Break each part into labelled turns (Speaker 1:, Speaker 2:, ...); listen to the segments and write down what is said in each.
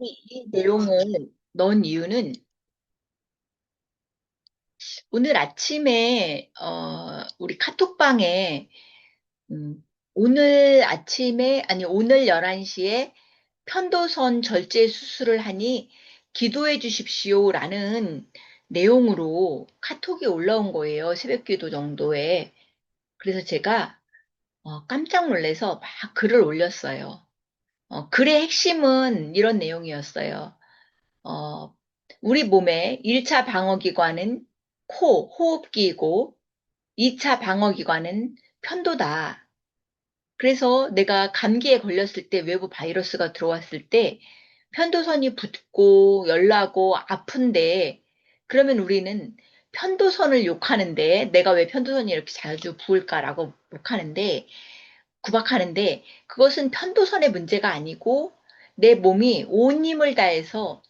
Speaker 1: 이 내용을 넣은 이유는 오늘 아침에 우리 카톡방에 오늘 아침에 아니 오늘 11시에 편도선 절제 수술을 하니 기도해 주십시오라는 내용으로 카톡이 올라온 거예요. 새벽 기도 정도에. 그래서 제가 깜짝 놀라서 막 글을 올렸어요. 글의 핵심은 이런 내용이었어요. 어, 우리 몸의 1차 방어기관은 코, 호흡기이고 2차 방어기관은 편도다. 그래서 내가 감기에 걸렸을 때 외부 바이러스가 들어왔을 때 편도선이 붓고 열나고 아픈데 그러면 우리는 편도선을 욕하는데 내가 왜 편도선이 이렇게 자주 부을까라고 욕하는데 구박하는데 그것은 편도선의 문제가 아니고 내 몸이 온 힘을 다해서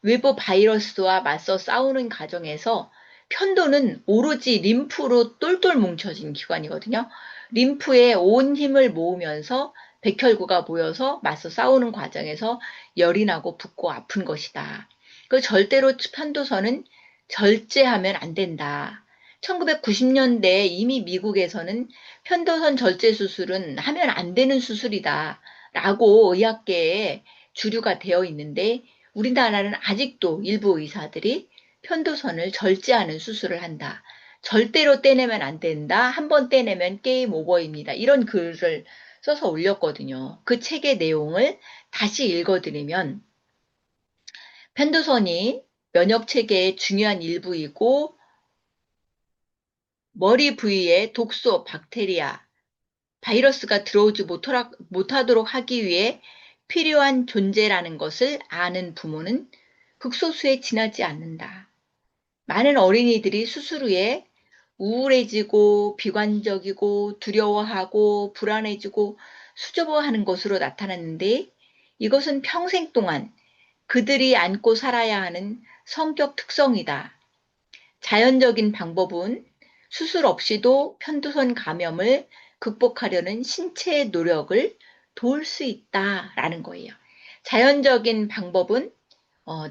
Speaker 1: 외부 바이러스와 맞서 싸우는 과정에서 편도는 오로지 림프로 똘똘 뭉쳐진 기관이거든요. 림프에 온 힘을 모으면서 백혈구가 모여서 맞서 싸우는 과정에서 열이 나고 붓고 아픈 것이다. 그 절대로 편도선은 절제하면 안 된다. 1990년대에 이미 미국에서는 편도선 절제 수술은 하면 안 되는 수술이다. 라고 의학계에 주류가 되어 있는데 우리나라는 아직도 일부 의사들이 편도선을 절제하는 수술을 한다. 절대로 떼내면 안 된다. 한 번 떼내면 게임 오버입니다. 이런 글을 써서 올렸거든요. 그 책의 내용을 다시 읽어드리면 편도선이 면역 체계의 중요한 일부이고 머리 부위에 독소, 박테리아, 바이러스가 들어오지 못하도록 하기 위해 필요한 존재라는 것을 아는 부모는 극소수에 지나지 않는다. 많은 어린이들이 수술 후에 우울해지고 비관적이고 두려워하고 불안해지고 수줍어하는 것으로 나타났는데 이것은 평생 동안 그들이 안고 살아야 하는 성격 특성이다. 자연적인 방법은 수술 없이도 편도선 감염을 극복하려는 신체의 노력을 도울 수 있다라는 거예요. 자연적인 방법은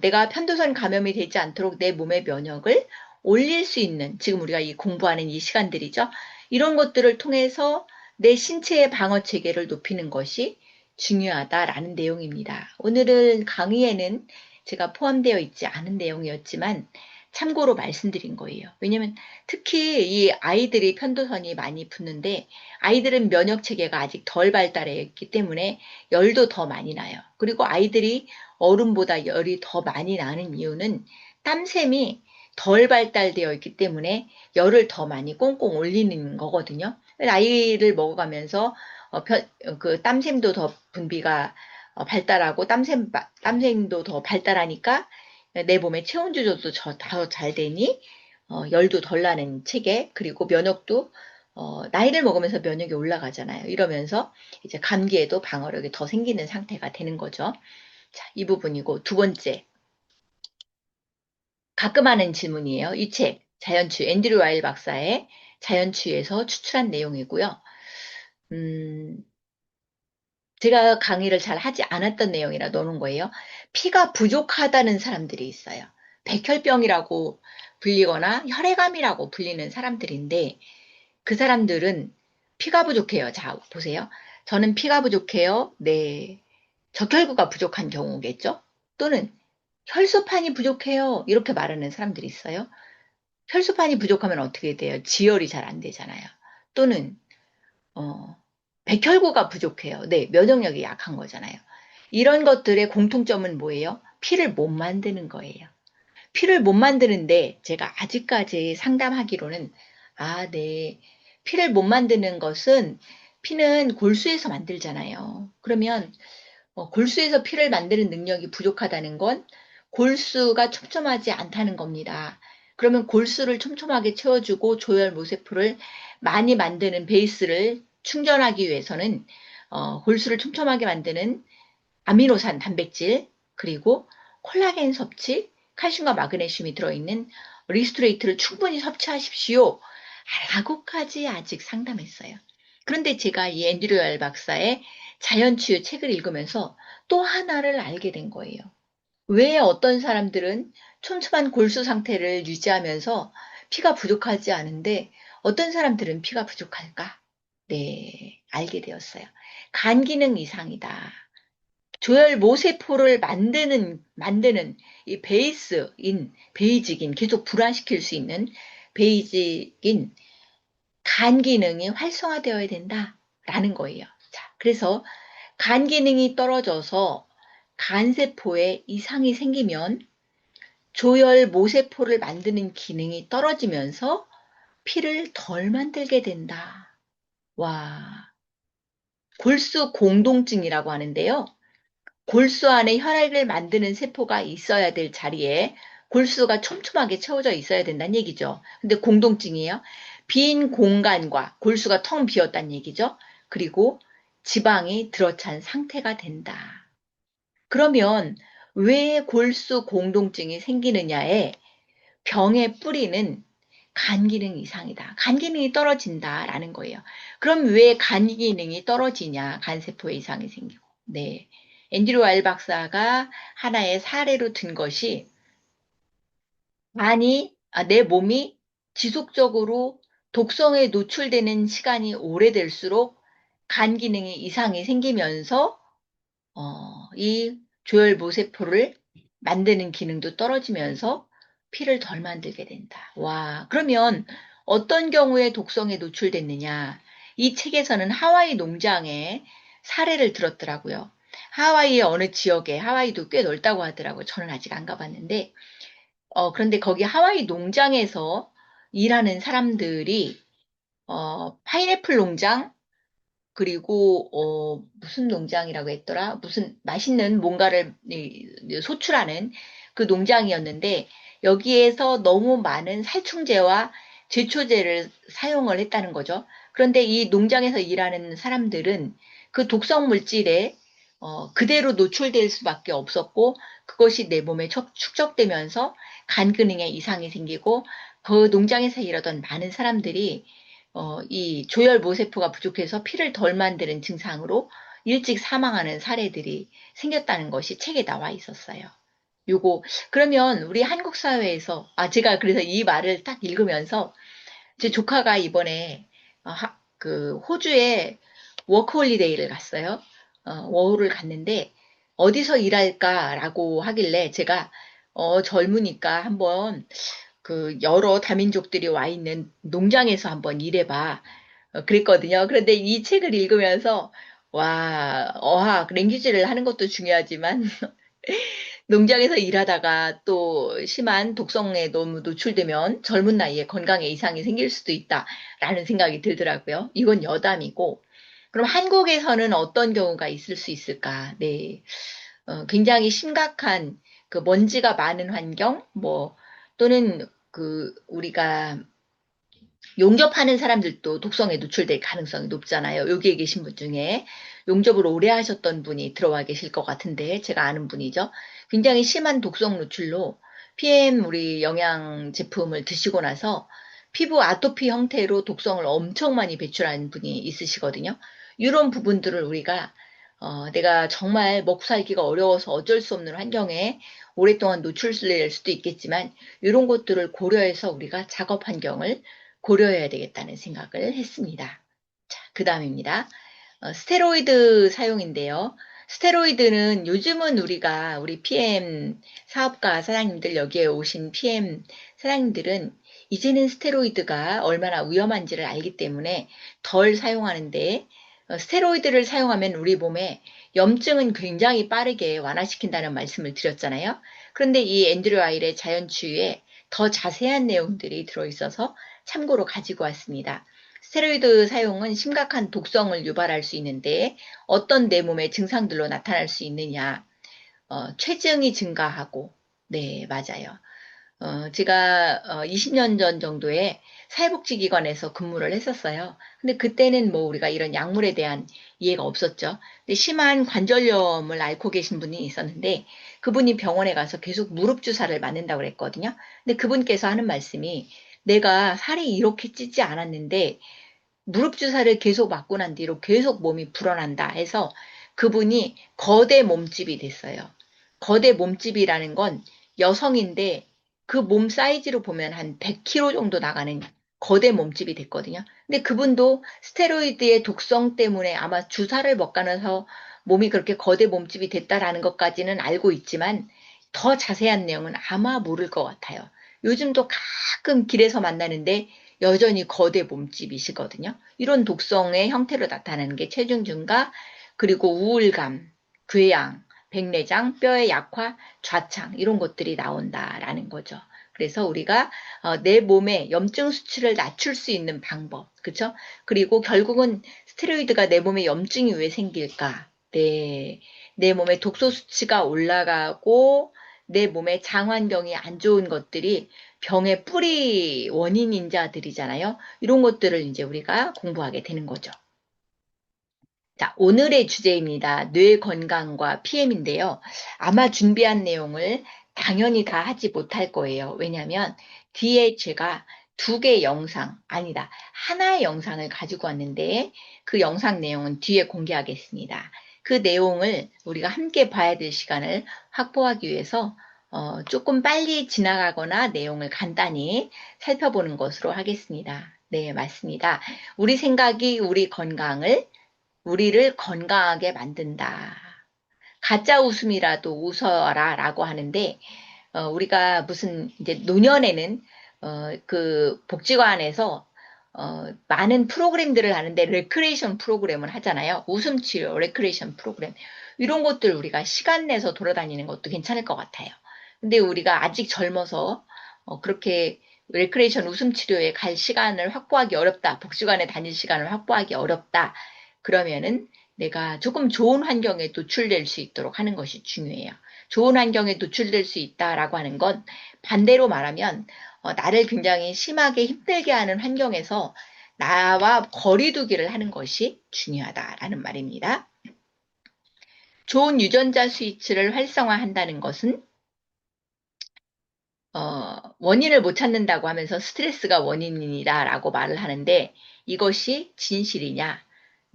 Speaker 1: 내가 편도선 감염이 되지 않도록 내 몸의 면역을 올릴 수 있는 지금 우리가 이 공부하는 이 시간들이죠. 이런 것들을 통해서 내 신체의 방어 체계를 높이는 것이 중요하다라는 내용입니다. 오늘은 강의에는 제가 포함되어 있지 않은 내용이었지만 참고로 말씀드린 거예요. 왜냐면 특히 이 아이들이 편도선이 많이 붓는데 아이들은 면역 체계가 아직 덜 발달해 있기 때문에 열도 더 많이 나요. 그리고 아이들이 어른보다 열이 더 많이 나는 이유는 땀샘이 덜 발달되어 있기 때문에 열을 더 많이 꽁꽁 올리는 거거든요. 나이를 먹어가면서 그 땀샘도 더 분비가 발달하고 땀샘도 더 발달하니까 내 몸의 체온 조절도 더 잘 되니 열도 덜 나는 체계 그리고 면역도 나이를 먹으면서 면역이 올라가잖아요. 이러면서 이제 감기에도 방어력이 더 생기는 상태가 되는 거죠. 자, 이 부분이고 두 번째 가끔 하는 질문이에요. 이 책 자연치유 앤드류 와일 박사의 자연치유에서 추출한 내용이고요. 음, 제가 강의를 잘 하지 않았던 내용이라 넣는 거예요. 피가 부족하다는 사람들이 있어요. 백혈병이라고 불리거나 혈액암이라고 불리는 사람들인데 그 사람들은 피가 부족해요. 자, 보세요. 저는 피가 부족해요. 네. 적혈구가 부족한 경우겠죠? 또는 혈소판이 부족해요. 이렇게 말하는 사람들이 있어요. 혈소판이 부족하면 어떻게 돼요? 지혈이 잘 안 되잖아요. 또는 어, 백혈구가 부족해요. 네, 면역력이 약한 거잖아요. 이런 것들의 공통점은 뭐예요? 피를 못 만드는 거예요. 피를 못 만드는데 제가 아직까지 상담하기로는 네. 피를 못 만드는 것은 피는 골수에서 만들잖아요. 그러면 골수에서 피를 만드는 능력이 부족하다는 건 골수가 촘촘하지 않다는 겁니다. 그러면 골수를 촘촘하게 채워주고 조혈 모세포를 많이 만드는 베이스를 충전하기 위해서는 골수를 촘촘하게 만드는 아미노산 단백질 그리고 콜라겐 섭취, 칼슘과 마그네슘이 들어있는 리스토레이트를 충분히 섭취하십시오. 라고까지 아직 상담했어요. 그런데 제가 이 앤드류 알 박사의 자연치유 책을 읽으면서 또 하나를 알게 된 거예요. 왜 어떤 사람들은 촘촘한 골수 상태를 유지하면서 피가 부족하지 않은데 어떤 사람들은 피가 부족할까? 네, 알게 되었어요. 간 기능 이상이다. 조혈 모세포를 만드는 이 베이직인, 계속 불안시킬 수 있는 베이직인 간 기능이 활성화되어야 된다라는 거예요. 자, 그래서 간 기능이 떨어져서 간세포에 이상이 생기면 조혈 모세포를 만드는 기능이 떨어지면서 피를 덜 만들게 된다. 와, 골수 공동증이라고 하는데요. 골수 안에 혈액을 만드는 세포가 있어야 될 자리에 골수가 촘촘하게 채워져 있어야 된다는 얘기죠. 근데 공동증이에요. 빈 공간과 골수가 텅 비었다는 얘기죠. 그리고 지방이 들어찬 상태가 된다. 그러면 왜 골수 공동증이 생기느냐에 병의 뿌리는 간 기능 이상이다. 간 기능이 떨어진다라는 거예요. 그럼 왜 간 기능이 떨어지냐? 간세포에 이상이 생기고. 네. 앤드류 와일 박사가 하나의 사례로 든 것이 내 몸이 지속적으로 독성에 노출되는 시간이 오래될수록 간 기능이 이상이 생기면서 이 조혈모세포를 만드는 기능도 떨어지면서 피를 덜 만들게 된다. 와, 그러면 어떤 경우에 독성에 노출됐느냐? 이 책에서는 하와이 농장의 사례를 들었더라고요. 하와이의 어느 지역에, 하와이도 꽤 넓다고 하더라고요. 저는 아직 안 가봤는데, 그런데 거기 하와이 농장에서 일하는 사람들이, 파인애플 농장, 그리고 무슨 농장이라고 했더라? 무슨 맛있는 뭔가를 소출하는 그 농장이었는데 여기에서 너무 많은 살충제와 제초제를 사용을 했다는 거죠. 그런데 이 농장에서 일하는 사람들은 그 독성 물질에 그대로 노출될 수밖에 없었고 그것이 내 몸에 축적되면서 간 기능에 이상이 생기고 그 농장에서 일하던 많은 사람들이 이 조혈모세포가 부족해서 피를 덜 만드는 증상으로 일찍 사망하는 사례들이 생겼다는 것이 책에 나와 있었어요. 요거, 그러면 우리 한국 사회에서, 제가 그래서 이 말을 딱 읽으면서 제 조카가 이번에 그 호주에 워크홀리데이를 갔어요. 워홀을 갔는데 어디서 일할까라고 하길래 제가 젊으니까 한번 그 여러 다민족들이 와 있는 농장에서 한번 일해봐. 그랬거든요. 그런데 이 책을 읽으면서 와, 어학, 랭귀지를 하는 것도 중요하지만 농장에서 일하다가 또 심한 독성에 너무 노출되면 젊은 나이에 건강에 이상이 생길 수도 있다라는 생각이 들더라고요. 이건 여담이고. 그럼 한국에서는 어떤 경우가 있을 수 있을까? 네. 굉장히 심각한 그 먼지가 많은 환경, 또는 우리가 용접하는 사람들도 독성에 노출될 가능성이 높잖아요. 여기에 계신 분 중에 용접을 오래 하셨던 분이 들어와 계실 것 같은데, 제가 아는 분이죠. 굉장히 심한 독성 노출로 PM 우리 영양 제품을 드시고 나서 피부 아토피 형태로 독성을 엄청 많이 배출하는 분이 있으시거든요. 이런 부분들을 우리가 내가 정말 먹고 살기가 어려워서 어쩔 수 없는 환경에 오랫동안 노출될 수도 있겠지만 이런 것들을 고려해서 우리가 작업 환경을 고려해야 되겠다는 생각을 했습니다. 자, 그 다음입니다. 스테로이드 사용인데요. 스테로이드는 요즘은 우리 PM 사업가 사장님들 여기에 오신 PM 사장님들은 이제는 스테로이드가 얼마나 위험한지를 알기 때문에 덜 사용하는데 스테로이드를 사용하면 우리 몸에 염증은 굉장히 빠르게 완화시킨다는 말씀을 드렸잖아요. 그런데 이 앤드류 와일의 자연치유에 더 자세한 내용들이 들어있어서 참고로 가지고 왔습니다. 스테로이드 사용은 심각한 독성을 유발할 수 있는데 어떤 내 몸의 증상들로 나타날 수 있느냐? 체증이 증가하고, 네, 맞아요. 제가 20년 전 정도에 사회복지기관에서 근무를 했었어요. 근데 그때는 우리가 이런 약물에 대한 이해가 없었죠. 근데 심한 관절염을 앓고 계신 분이 있었는데 그분이 병원에 가서 계속 무릎 주사를 맞는다고 그랬거든요. 근데 그분께서 하는 말씀이 내가 살이 이렇게 찌지 않았는데 무릎 주사를 계속 맞고 난 뒤로 계속 몸이 불어난다 해서 그분이 거대 몸집이 됐어요. 거대 몸집이라는 건 여성인데 그 몸 사이즈로 보면 한 100kg 정도 나가는 거대 몸집이 됐거든요. 근데 그분도 스테로이드의 독성 때문에 아마 주사를 먹가면서 몸이 그렇게 거대 몸집이 됐다라는 것까지는 알고 있지만 더 자세한 내용은 아마 모를 것 같아요. 요즘도 가끔 길에서 만나는데 여전히 거대 몸집이시거든요. 이런 독성의 형태로 나타나는 게 체중 증가, 그리고 우울감, 궤양, 백내장, 뼈의 약화, 좌창 이런 것들이 나온다라는 거죠. 그래서 우리가 내 몸의 염증 수치를 낮출 수 있는 방법, 그렇죠? 그리고 결국은 스테로이드가 내 몸에 염증이 왜 생길까? 내 몸의 독소 수치가 올라가고 내 몸의 장 환경이 안 좋은 것들이 병의 뿌리 원인인자들이잖아요. 이런 것들을 이제 우리가 공부하게 되는 거죠. 자, 오늘의 주제입니다. 뇌 건강과 PM인데요. 아마 준비한 내용을 당연히 다 하지 못할 거예요. 왜냐하면 뒤에 제가 2개 영상, 아니다, 하나의 영상을 가지고 왔는데 그 영상 내용은 뒤에 공개하겠습니다. 그 내용을 우리가 함께 봐야 될 시간을 확보하기 위해서 조금 빨리 지나가거나 내용을 간단히 살펴보는 것으로 하겠습니다. 네, 맞습니다. 우리 생각이 우리를 건강하게 만든다. 가짜 웃음이라도 웃어라 라고 하는데, 우리가 무슨 이제 노년에는, 그 복지관에서, 많은 프로그램들을 하는데, 레크레이션 프로그램을 하잖아요. 웃음 치료, 레크레이션 프로그램. 이런 것들 우리가 시간 내서 돌아다니는 것도 괜찮을 것 같아요. 근데 우리가 아직 젊어서, 그렇게 레크레이션 웃음 치료에 갈 시간을 확보하기 어렵다. 복지관에 다닐 시간을 확보하기 어렵다. 그러면은 내가 조금 좋은 환경에 노출될 수 있도록 하는 것이 중요해요. 좋은 환경에 노출될 수 있다라고 하는 건 반대로 말하면 나를 굉장히 심하게 힘들게 하는 환경에서 나와 거리두기를 하는 것이 중요하다라는 말입니다. 좋은 유전자 스위치를 활성화한다는 것은 원인을 못 찾는다고 하면서 스트레스가 원인이다라고 말을 하는데 이것이 진실이냐?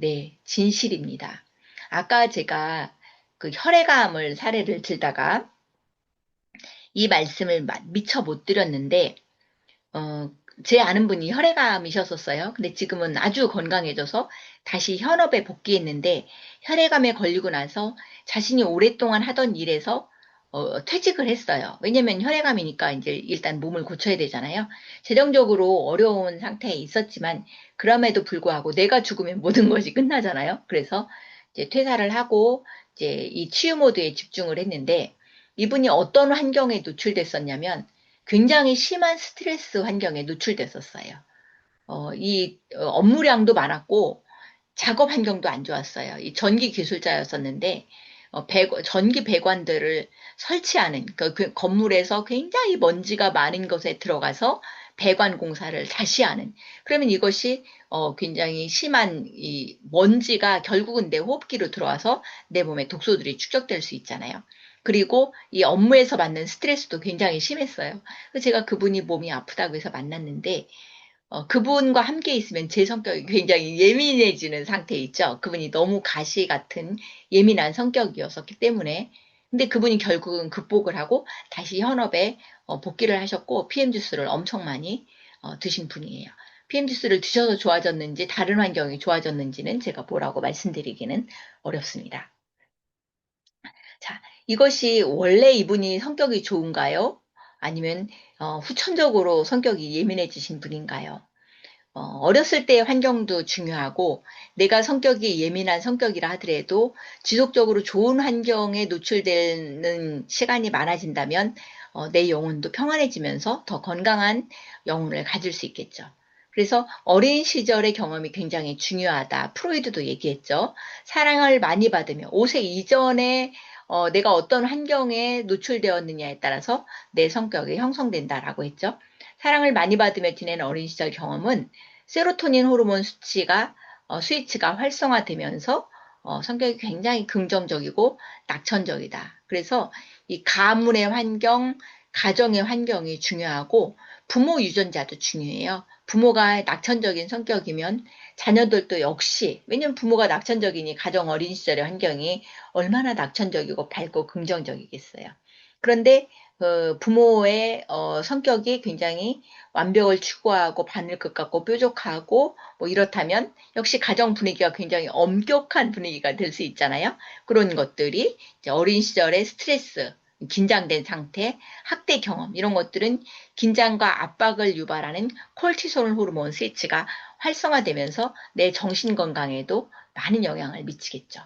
Speaker 1: 네, 진실입니다. 아까 제가 그 혈액암을 사례를 들다가 이 말씀을 미처 못 드렸는데, 제 아는 분이 혈액암이셨었어요. 근데 지금은 아주 건강해져서 다시 현업에 복귀했는데, 혈액암에 걸리고 나서 자신이 오랫동안 하던 일에서 퇴직을 했어요. 왜냐면 혈액암이니까 이제 일단 몸을 고쳐야 되잖아요. 재정적으로 어려운 상태에 있었지만, 그럼에도 불구하고 내가 죽으면 모든 것이 끝나잖아요. 그래서 이제 퇴사를 하고, 이제 이 치유 모드에 집중을 했는데, 이분이 어떤 환경에 노출됐었냐면, 굉장히 심한 스트레스 환경에 노출됐었어요. 업무량도 많았고, 작업 환경도 안 좋았어요. 이 전기 기술자였었는데, 전기 배관들을 설치하는, 그 건물에서 굉장히 먼지가 많은 곳에 들어가서 배관 공사를 다시 하는. 그러면 이것이, 굉장히 심한 이 먼지가 결국은 내 호흡기로 들어와서 내 몸에 독소들이 축적될 수 있잖아요. 그리고 이 업무에서 받는 스트레스도 굉장히 심했어요. 그래서 제가 그분이 몸이 아프다고 해서 만났는데, 그분과 함께 있으면 제 성격이 굉장히 예민해지는 상태에 있죠. 그분이 너무 가시 같은 예민한 성격이었었기 때문에. 근데 그분이 결국은 극복을 하고 다시 현업에 복귀를 하셨고 PM 주스를 엄청 많이 드신 분이에요. PM 주스를 드셔서 좋아졌는지 다른 환경이 좋아졌는지는 제가 뭐라고 말씀드리기는 어렵습니다. 자, 이것이 원래 이분이 성격이 좋은가요? 아니면 후천적으로 성격이 예민해지신 분인가요? 어렸을 때의 환경도 중요하고 내가 성격이 예민한 성격이라 하더라도 지속적으로 좋은 환경에 노출되는 시간이 많아진다면 내 영혼도 평안해지면서 더 건강한 영혼을 가질 수 있겠죠. 그래서 어린 시절의 경험이 굉장히 중요하다. 프로이드도 얘기했죠. 사랑을 많이 받으며 5세 이전에 내가 어떤 환경에 노출되었느냐에 따라서 내 성격이 형성된다라고 했죠. 사랑을 많이 받으며 지낸 어린 시절 경험은 세로토닌 호르몬 스위치가 활성화되면서 성격이 굉장히 긍정적이고 낙천적이다. 그래서 이 가문의 환경, 가정의 환경이 중요하고 부모 유전자도 중요해요. 부모가 낙천적인 성격이면 자녀들도 역시, 왜냐면 부모가 낙천적이니 가정 어린 시절의 환경이 얼마나 낙천적이고 밝고 긍정적이겠어요. 그런데 부모의 성격이 굉장히 완벽을 추구하고 바늘 끝 같고 뾰족하고 뭐 이렇다면 역시 가정 분위기가 굉장히 엄격한 분위기가 될 수 있잖아요. 그런 것들이 이제 어린 시절의 스트레스, 긴장된 상태, 학대 경험 이런 것들은 긴장과 압박을 유발하는 콜티솔 호르몬 스위치가 활성화되면서 내 정신 건강에도 많은 영향을 미치겠죠.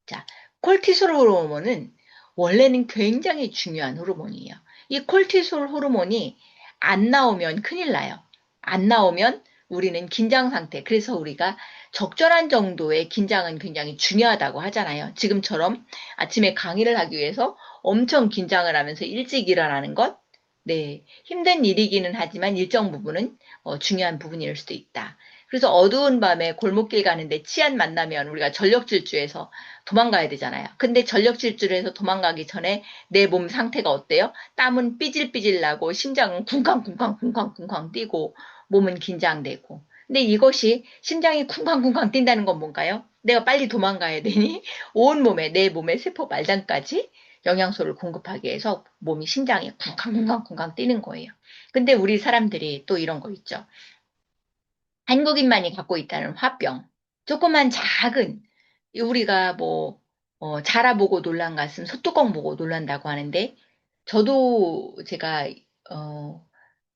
Speaker 1: 자, 콜티솔 호르몬은 원래는 굉장히 중요한 호르몬이에요. 이 콜티솔 호르몬이 안 나오면 큰일 나요. 안 나오면 우리는 긴장 상태. 그래서 우리가 적절한 정도의 긴장은 굉장히 중요하다고 하잖아요. 지금처럼 아침에 강의를 하기 위해서 엄청 긴장을 하면서 일찍 일어나는 것, 네, 힘든 일이기는 하지만 일정 부분은 중요한 부분일 수도 있다. 그래서 어두운 밤에 골목길 가는데 치안 만나면 우리가 전력 질주해서 도망가야 되잖아요. 근데 전력 질주를 해서 도망가기 전에 내 몸 상태가 어때요? 땀은 삐질삐질 나고 심장은 쿵쾅쿵쾅쿵쾅쿵쾅 뛰고 몸은 긴장되고. 근데 이것이 심장이 쿵쾅쿵쾅 뛴다는 건 뭔가요? 내가 빨리 도망가야 되니 온몸에 내 몸의 세포 말단까지 영양소를 공급하기 위해서 몸이 심장이 쿵쾅쿵쾅쿵쾅 뛰는 거예요. 근데 우리 사람들이 또 이런 거 있죠. 한국인만이 갖고 있다는 화병. 조그만 작은, 우리가 뭐, 자라보고 놀란 가슴, 소뚜껑 보고 놀란다고 하는데, 저도 제가,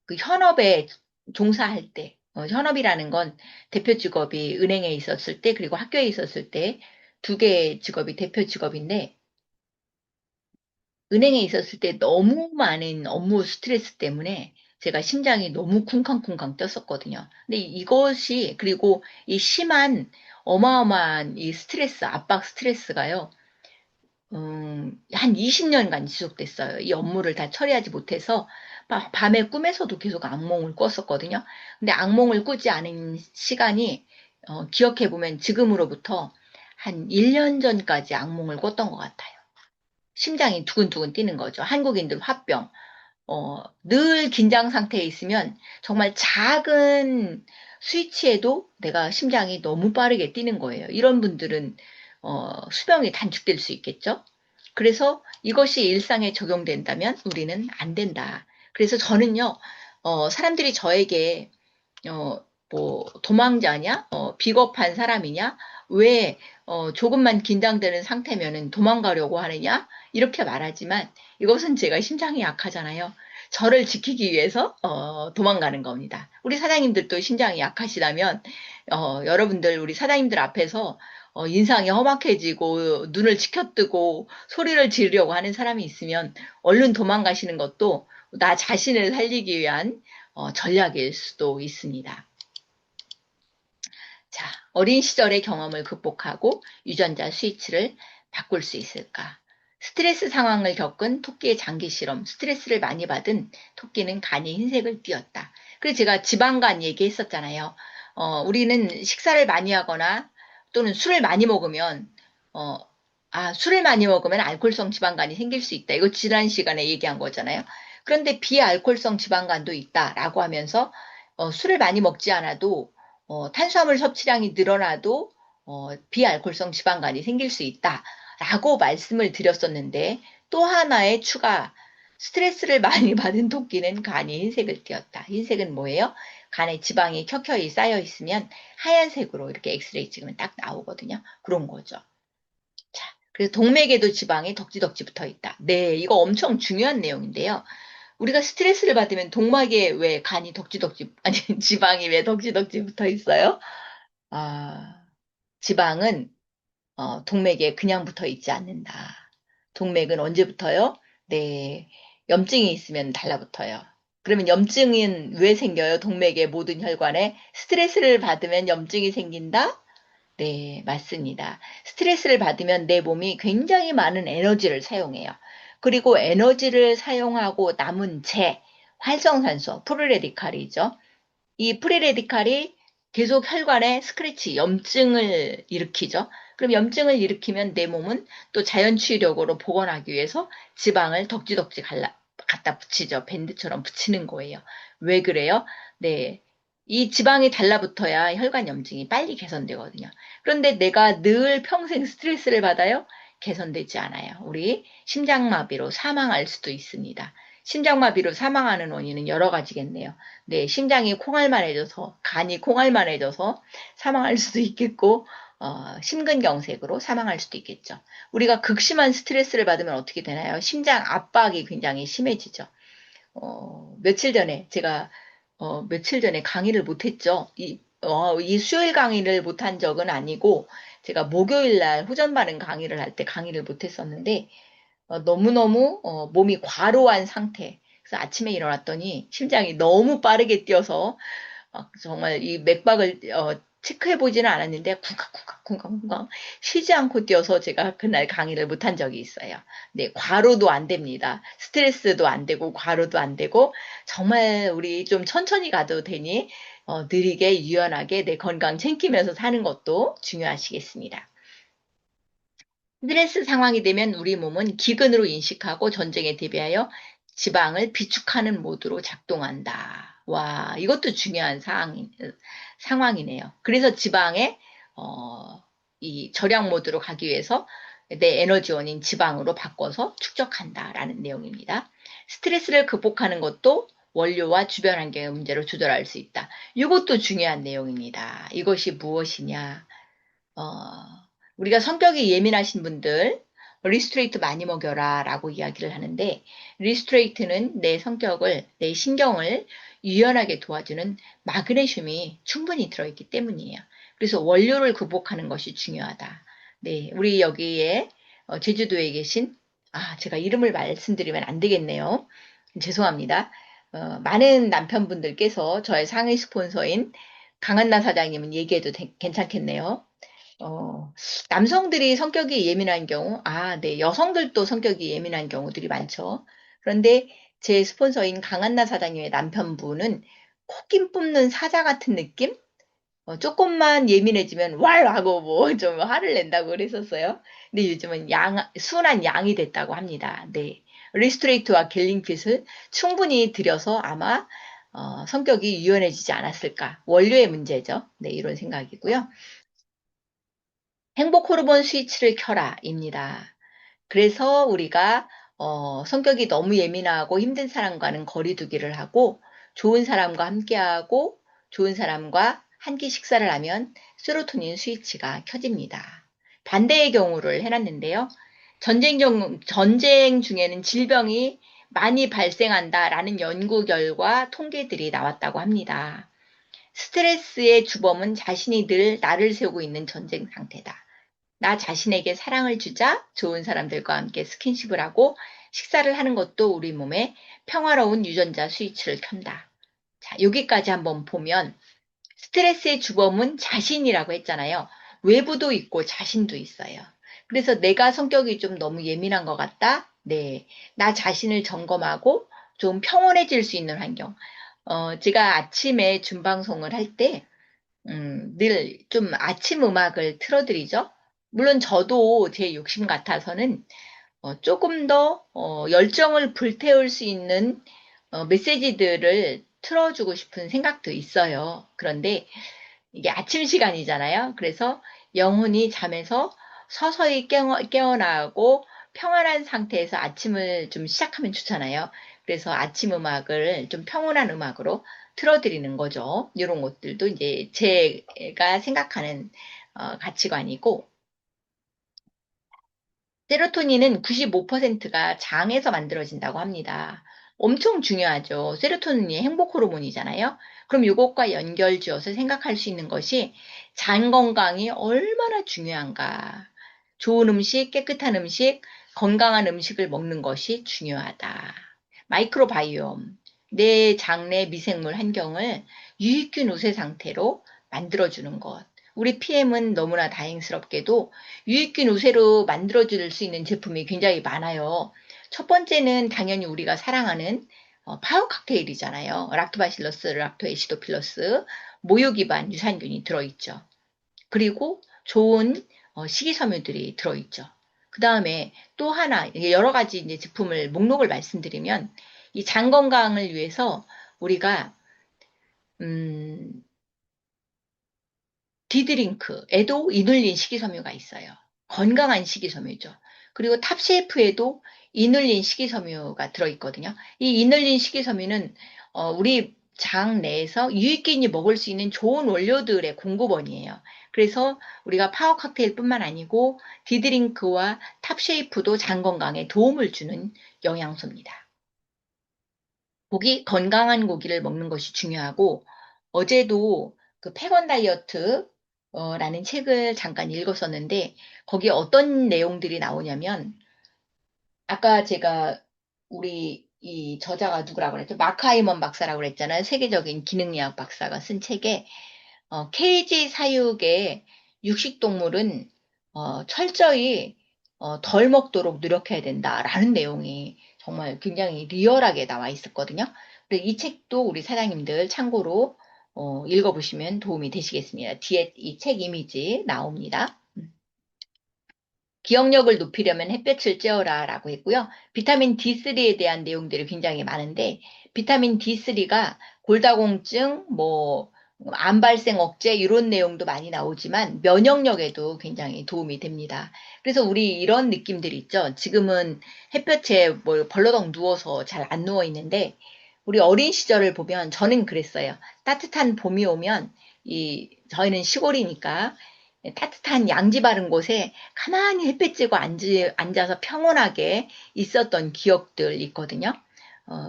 Speaker 1: 그 현업에 종사할 때, 현업이라는 건 대표 직업이 은행에 있었을 때, 그리고 학교에 있었을 때, 두 개의 직업이 대표 직업인데, 은행에 있었을 때 너무 많은 업무 스트레스 때문에 제가 심장이 너무 쿵쾅쿵쾅 뛰었었거든요. 근데 이것이, 그리고 이 심한, 어마어마한 이 스트레스, 압박 스트레스가요, 한 20년간 지속됐어요. 이 업무를 다 처리하지 못해서 밤에 꿈에서도 계속 악몽을 꿨었거든요. 근데 악몽을 꾸지 않은 시간이, 기억해보면 지금으로부터 한 1년 전까지 악몽을 꿨던 것 같아요. 심장이 두근두근 뛰는 거죠. 한국인들 화병. 늘 긴장 상태에 있으면 정말 작은 스위치에도 내가 심장이 너무 빠르게 뛰는 거예요. 이런 분들은 수명이 단축될 수 있겠죠. 그래서 이것이 일상에 적용된다면 우리는 안 된다. 그래서 저는요, 사람들이 저에게 뭐 도망자냐, 비겁한 사람이냐, 왜 조금만 긴장되는 상태면은 도망가려고 하느냐 이렇게 말하지만 이것은 제가 심장이 약하잖아요. 저를 지키기 위해서 도망가는 겁니다. 우리 사장님들도 심장이 약하시다면 여러분들 우리 사장님들 앞에서 인상이 험악해지고 눈을 치켜뜨고 소리를 지르려고 하는 사람이 있으면 얼른 도망가시는 것도 나 자신을 살리기 위한 전략일 수도 있습니다. 자, 어린 시절의 경험을 극복하고 유전자 스위치를 바꿀 수 있을까? 스트레스 상황을 겪은 토끼의 장기 실험, 스트레스를 많이 받은 토끼는 간이 흰색을 띠었다. 그래서 제가 지방간 얘기했었잖아요. 우리는 식사를 많이 하거나 또는 술을 많이 먹으면, 술을 많이 먹으면 알코올성 지방간이 생길 수 있다. 이거 지난 시간에 얘기한 거잖아요. 그런데 비알코올성 지방간도 있다라고 하면서 술을 많이 먹지 않아도 탄수화물 섭취량이 늘어나도 비알코올성 지방간이 생길 수 있다라고 말씀을 드렸었는데 또 하나의 추가 스트레스를 많이 받은 토끼는 간이 흰색을 띠었다. 흰색은 뭐예요? 간에 지방이 켜켜이 쌓여 있으면 하얀색으로 이렇게 엑스레이 찍으면 딱 나오거든요. 그런 거죠. 자, 그래서 동맥에도 지방이 덕지덕지 붙어 있다. 네, 이거 엄청 중요한 내용인데요. 우리가 스트레스를 받으면 동맥에 왜 간이 덕지덕지, 아니, 지방이 왜 덕지덕지 붙어 있어요? 아, 지방은 동맥에 그냥 붙어 있지 않는다. 동맥은 언제 붙어요? 네, 염증이 있으면 달라붙어요. 그러면 염증은 왜 생겨요? 동맥의 모든 혈관에 스트레스를 받으면 염증이 생긴다? 네, 맞습니다. 스트레스를 받으면 내 몸이 굉장히 많은 에너지를 사용해요. 그리고 에너지를 사용하고 남은 활성산소, 프리레디칼이죠. 이 프리레디칼이 계속 혈관에 스크래치, 염증을 일으키죠. 그럼 염증을 일으키면 내 몸은 또 자연치유력으로 복원하기 위해서 지방을 덕지덕지 갖다 붙이죠. 밴드처럼 붙이는 거예요. 왜 그래요? 네. 이 지방이 달라붙어야 혈관염증이 빨리 개선되거든요. 그런데 내가 늘 평생 스트레스를 받아요? 개선되지 않아요. 우리 심장마비로 사망할 수도 있습니다. 심장마비로 사망하는 원인은 여러 가지겠네요. 네, 심장이 콩알만해져서, 간이 콩알만해져서 사망할 수도 있겠고, 심근경색으로 사망할 수도 있겠죠. 우리가 극심한 스트레스를 받으면 어떻게 되나요? 심장 압박이 굉장히 심해지죠. 제가 며칠 전에 강의를 못했죠. 이 수요일 강의를 못한 적은 아니고, 제가 목요일 날 후전 발음 강의를 할 때 강의를 못했었는데, 너무너무 몸이 과로한 상태. 그래서 아침에 일어났더니 심장이 너무 빠르게 뛰어서 정말 이 맥박을 체크해 보지는 않았는데 쿵쾅쿵쾅쿵쾅쿵쾅 쉬지 않고 뛰어서 제가 그날 강의를 못한 적이 있어요. 네, 과로도 안 됩니다. 스트레스도 안 되고 과로도 안 되고 정말 우리 좀 천천히 가도 되니 느리게 유연하게 내 건강 챙기면서 사는 것도 중요하시겠습니다. 스트레스 상황이 되면 우리 몸은 기근으로 인식하고 전쟁에 대비하여 지방을 비축하는 모드로 작동한다. 와, 이것도 중요한 상황이네요. 그래서 지방에, 이 절약 모드로 가기 위해서 내 에너지원인 지방으로 바꿔서 축적한다라는 내용입니다. 스트레스를 극복하는 것도 원료와 주변 환경의 문제로 조절할 수 있다. 이것도 중요한 내용입니다. 이것이 무엇이냐? 어, 우리가 성격이 예민하신 분들 리스트레이트 많이 먹여라 라고 이야기를 하는데 리스트레이트는 내 성격을, 내 신경을 유연하게 도와주는 마그네슘이 충분히 들어있기 때문이에요. 그래서 원료를 극복하는 것이 중요하다. 네, 우리 여기에 제주도에 계신 제가 이름을 말씀드리면 안 되겠네요. 죄송합니다. 많은 남편분들께서 저의 상위 스폰서인 강한나 사장님은 얘기해도 괜찮겠네요. 어, 남성들이 성격이 예민한 경우, 네, 여성들도 성격이 예민한 경우들이 많죠. 그런데 제 스폰서인 강한나 사장님의 남편분은 코낀 뽑는 사자 같은 느낌? 조금만 예민해지면 왈 하고 뭐 좀 화를 낸다고 그랬었어요. 근데 요즘은 순한 양이 됐다고 합니다. 네. 리스트레이트와 겔링핏을 충분히 들여서 아마 성격이 유연해지지 않았을까. 원료의 문제죠. 네, 이런 생각이고요. 행복 호르몬 스위치를 켜라입니다. 그래서 우리가 성격이 너무 예민하고 힘든 사람과는 거리 두기를 하고 좋은 사람과 함께하고 좋은 사람과 한 끼 식사를 하면 세로토닌 스위치가 켜집니다. 반대의 경우를 해놨는데요. 전쟁 중에는 질병이 많이 발생한다라는 연구 결과 통계들이 나왔다고 합니다. 스트레스의 주범은 자신이 늘 나를 세우고 있는 전쟁 상태다. 나 자신에게 사랑을 주자 좋은 사람들과 함께 스킨십을 하고 식사를 하는 것도 우리 몸에 평화로운 유전자 스위치를 켠다. 자, 여기까지 한번 보면 스트레스의 주범은 자신이라고 했잖아요. 외부도 있고 자신도 있어요. 그래서 내가 성격이 좀 너무 예민한 것 같다? 네. 나 자신을 점검하고 좀 평온해질 수 있는 환경. 제가 아침에 준방송을 할 때, 늘 좀 아침 음악을 틀어드리죠. 물론 저도 제 욕심 같아서는 조금 더 열정을 불태울 수 있는 메시지들을 틀어주고 싶은 생각도 있어요. 그런데 이게 아침 시간이잖아요. 그래서 영혼이 잠에서 서서히 깨어나고 평안한 상태에서 아침을 좀 시작하면 좋잖아요. 그래서 아침 음악을 좀 평온한 음악으로 틀어드리는 거죠. 이런 것들도 이제 제가 생각하는 가치관이고 세로토닌은 95%가 장에서 만들어진다고 합니다. 엄청 중요하죠. 세로토닌이 행복 호르몬이잖아요. 그럼 이것과 연결지어서 생각할 수 있는 것이 장 건강이 얼마나 중요한가. 좋은 음식, 깨끗한 음식, 건강한 음식을 먹는 것이 중요하다. 마이크로바이옴, 내 장내 미생물 환경을 유익균 우세 상태로 만들어주는 것. 우리 PM은 너무나 다행스럽게도 유익균 우세로 만들어줄 수 있는 제품이 굉장히 많아요. 첫 번째는 당연히 우리가 사랑하는 파워 칵테일이잖아요. 락토바실러스, 락토에시도필러스, 모유 기반 유산균이 들어있죠. 그리고 좋은 식이섬유들이 들어있죠. 그 다음에 또 하나 여러 가지 이제 제품을 목록을 말씀드리면 이 장 건강을 위해서 우리가 음, 디드링크에도 이눌린 식이섬유가 있어요. 건강한 식이섬유죠. 그리고 탑셰이프에도 이눌린 식이섬유가 들어있거든요. 이 이눌린 식이섬유는 우리 장 내에서 유익균이 먹을 수 있는 좋은 원료들의 공급원이에요. 그래서 우리가 파워 칵테일뿐만 아니고 디드링크와 탑셰이프도 장 건강에 도움을 주는 영양소입니다. 건강한 고기를 먹는 것이 중요하고, 어제도 그 패건 다이어트, 라는 책을 잠깐 읽었었는데, 거기에 어떤 내용들이 나오냐면, 아까 제가 우리 이 저자가 누구라고 그랬죠? 마크 하이먼 박사라고 그랬잖아요. 세계적인 기능의학 박사가 쓴 책에, 케이지 사육의 육식동물은 철저히 덜 먹도록 노력해야 된다라는 내용이 정말 굉장히 리얼하게 나와 있었거든요. 그래서 이 책도 우리 사장님들 참고로 읽어보시면 도움이 되시겠습니다. 뒤에 이 책 이미지 나옵니다. 기억력을 높이려면 햇볕을 쬐어라 라고 했고요. 비타민 D3에 대한 내용들이 굉장히 많은데, 비타민 D3가 골다공증, 암 발생 억제 이런 내용도 많이 나오지만 면역력에도 굉장히 도움이 됩니다. 그래서 우리 이런 느낌들 있죠. 지금은 햇볕에 벌러덩 누워서 잘 안 누워 있는데, 우리 어린 시절을 보면 저는 그랬어요. 따뜻한 봄이 오면 저희는 시골이니까 따뜻한 양지 바른 곳에 가만히 햇볕 쬐고 앉아서 평온하게 있었던 기억들 있거든요.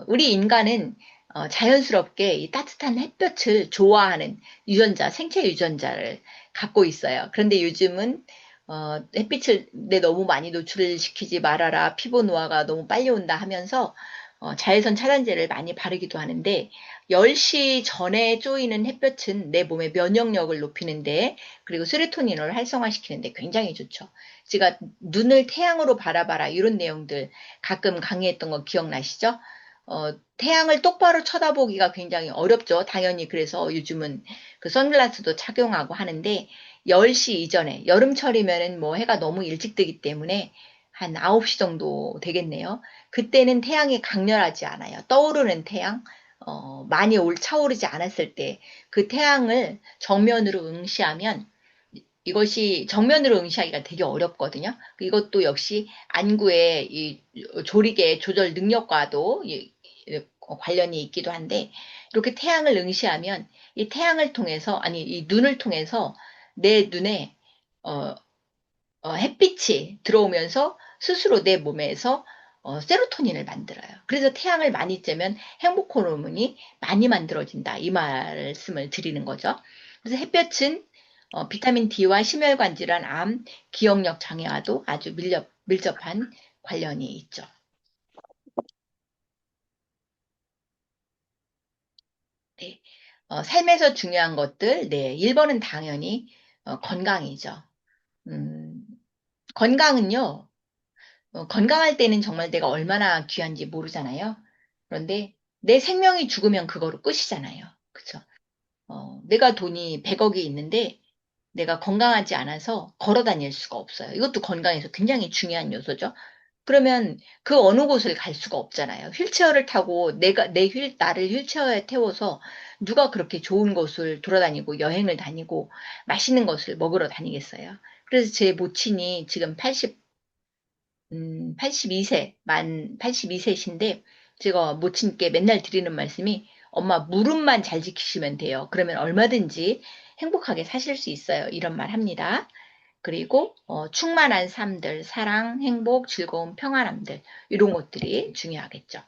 Speaker 1: 우리 인간은 자연스럽게 이 따뜻한 햇볕을 좋아하는 생체 유전자를 갖고 있어요. 그런데 요즘은 햇빛을 너무 많이 노출시키지 말아라, 피부 노화가 너무 빨리 온다 하면서 자외선 차단제를 많이 바르기도 하는데 10시 전에 쪼이는 햇볕은 내 몸의 면역력을 높이는데 그리고 세로토닌을 활성화시키는데 굉장히 좋죠. 제가 눈을 태양으로 바라봐라 이런 내용들 가끔 강의했던 거 기억나시죠? 태양을 똑바로 쳐다보기가 굉장히 어렵죠. 당연히 그래서 요즘은 그 선글라스도 착용하고 하는데 10시 이전에 여름철이면은 해가 너무 일찍 뜨기 때문에 한 9시 정도 되겠네요. 그때는 태양이 강렬하지 않아요. 떠오르는 태양, 많이 차오르지 않았을 때 그 태양을 정면으로 응시하면 이것이 정면으로 응시하기가 되게 어렵거든요. 이것도 역시 안구의 이 조리개 조절 능력과도 관련이 있기도 한데 이렇게 태양을 응시하면 이 태양을 통해서 아니 이 눈을 통해서 내 눈에 어, 햇빛이 들어오면서 스스로 내 몸에서 세로토닌을 만들어요. 그래서 태양을 많이 쬐면 행복 호르몬이 많이 만들어진다. 이 말씀을 드리는 거죠. 그래서 햇볕은 비타민 D와 심혈관 질환, 암, 기억력 장애와도 아주 밀접한 관련이 있죠. 네. 삶에서 중요한 것들, 네. 1번은 당연히 건강이죠. 음, 건강은요, 건강할 때는 정말 내가 얼마나 귀한지 모르잖아요. 그런데 내 생명이 죽으면 그거로 끝이잖아요. 그쵸? 내가 돈이 100억이 있는데 내가 건강하지 않아서 걸어 다닐 수가 없어요. 이것도 건강에서 굉장히 중요한 요소죠. 그러면 그 어느 곳을 갈 수가 없잖아요. 휠체어를 타고 나를 휠체어에 태워서 누가 그렇게 좋은 곳을 돌아다니고 여행을 다니고 맛있는 것을 먹으러 다니겠어요. 그래서 제 모친이 지금 82세신데, 제가 모친께 맨날 드리는 말씀이, 엄마, 무릎만 잘 지키시면 돼요. 그러면 얼마든지 행복하게 사실 수 있어요. 이런 말 합니다. 그리고, 충만한 삶들, 사랑, 행복, 즐거움, 평안함들, 이런 것들이 중요하겠죠.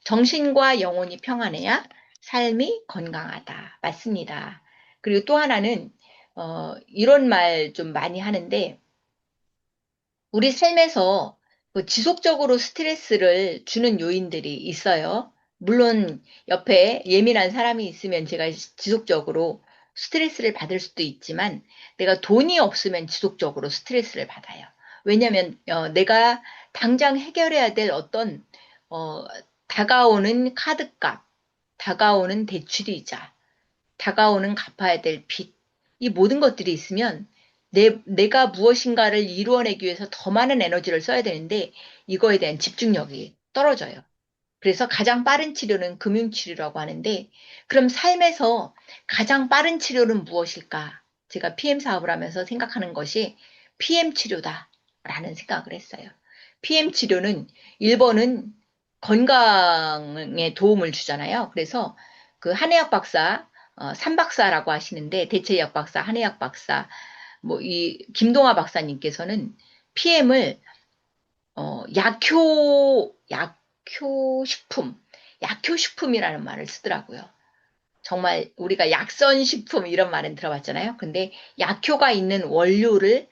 Speaker 1: 정신과 영혼이 평안해야 삶이 건강하다. 맞습니다. 그리고 또 하나는, 이런 말 좀 많이 하는데, 우리 삶에서 그 지속적으로 스트레스를 주는 요인들이 있어요. 물론 옆에 예민한 사람이 있으면 제가 지속적으로 스트레스를 받을 수도 있지만 내가 돈이 없으면 지속적으로 스트레스를 받아요. 왜냐하면 내가 당장 해결해야 될 어떤 어, 다가오는 카드값, 다가오는 대출이자, 다가오는 갚아야 될 빚, 이 모든 것들이 있으면 내가 무엇인가를 이루어내기 위해서 더 많은 에너지를 써야 되는데 이거에 대한 집중력이 떨어져요. 그래서 가장 빠른 치료는 금융치료라고 하는데, 그럼 삶에서 가장 빠른 치료는 무엇일까? 제가 PM 사업을 하면서 생각하는 것이 PM 치료다라는 생각을 했어요. PM 치료는 1번은 건강에 도움을 주잖아요. 그래서 그 한의학 박사, 삼박사라고 하시는데, 대체의학 박사, 한의학 박사, 뭐 이 김동아 박사님께서는 PM을 약효식품, 약효식품이라는 말을 쓰더라고요. 정말 우리가 약선식품 이런 말은 들어봤잖아요. 근데 약효가 있는 원료를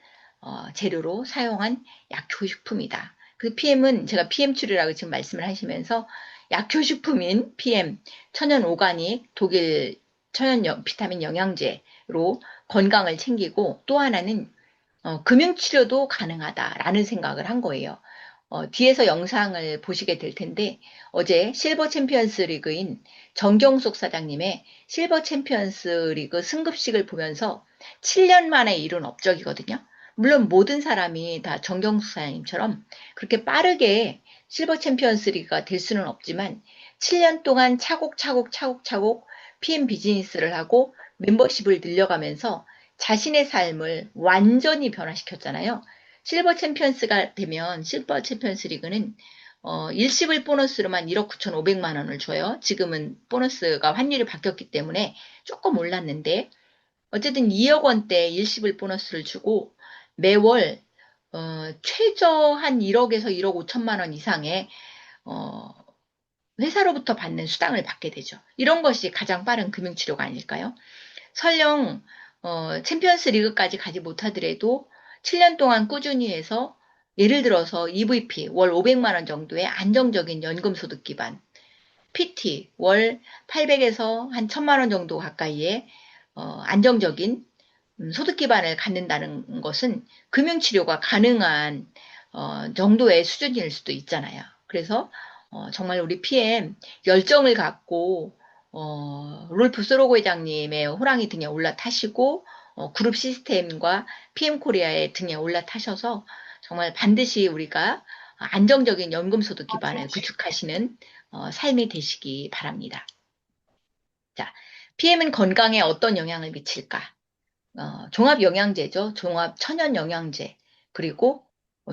Speaker 1: 재료로 사용한 약효식품이다. 그 PM은 제가 PM 치료라고 지금 말씀을 하시면서 약효식품인 PM, 천연 오가닉, 독일 천연 비타민 영양제로 건강을 챙기고 또 하나는 금융치료도 가능하다라는 생각을 한 거예요. 뒤에서 영상을 보시게 될 텐데 어제 실버 챔피언스 리그인 정경숙 사장님의 실버 챔피언스 리그 승급식을 보면서 7년 만에 이룬 업적이거든요. 물론 모든 사람이 다 정경숙 사장님처럼 그렇게 빠르게 실버 챔피언스 리그가 될 수는 없지만 7년 동안 차곡차곡 PM 비즈니스를 하고 멤버십을 늘려가면서 자신의 삶을 완전히 변화시켰잖아요. 실버 챔피언스가 되면 실버 챔피언스 리그는 일시불 보너스로만 1억 9,500만 원을 줘요. 지금은 보너스가 환율이 바뀌었기 때문에 조금 올랐는데 어쨌든 2억 원대 일시불 보너스를 주고 매월 최저 한 1억에서 1억 5천만 원 이상의 어, 회사로부터 받는 수당을 받게 되죠. 이런 것이 가장 빠른 금융치료가 아닐까요? 설령 챔피언스 리그까지 가지 못하더라도 7년 동안 꾸준히 해서 예를 들어서 EVP 월 500만 원 정도의 안정적인 연금 소득 기반, PT 월 800에서 한 1000만 원 정도 가까이의 안정적인 소득 기반을 갖는다는 것은 금융치료가 가능한 정도의 수준일 수도 있잖아요. 그래서 정말 우리 PM 열정을 갖고 롤프 소로고 회장님의 호랑이 등에 올라타시고 그룹 시스템과 PM 코리아의 등에 올라타셔서 정말 반드시 우리가 안정적인 연금소득 기반을 구축하시는 삶이 되시기 바랍니다. 자, PM은 건강에 어떤 영향을 미칠까? 종합 영양제죠. 종합 천연 영양제. 그리고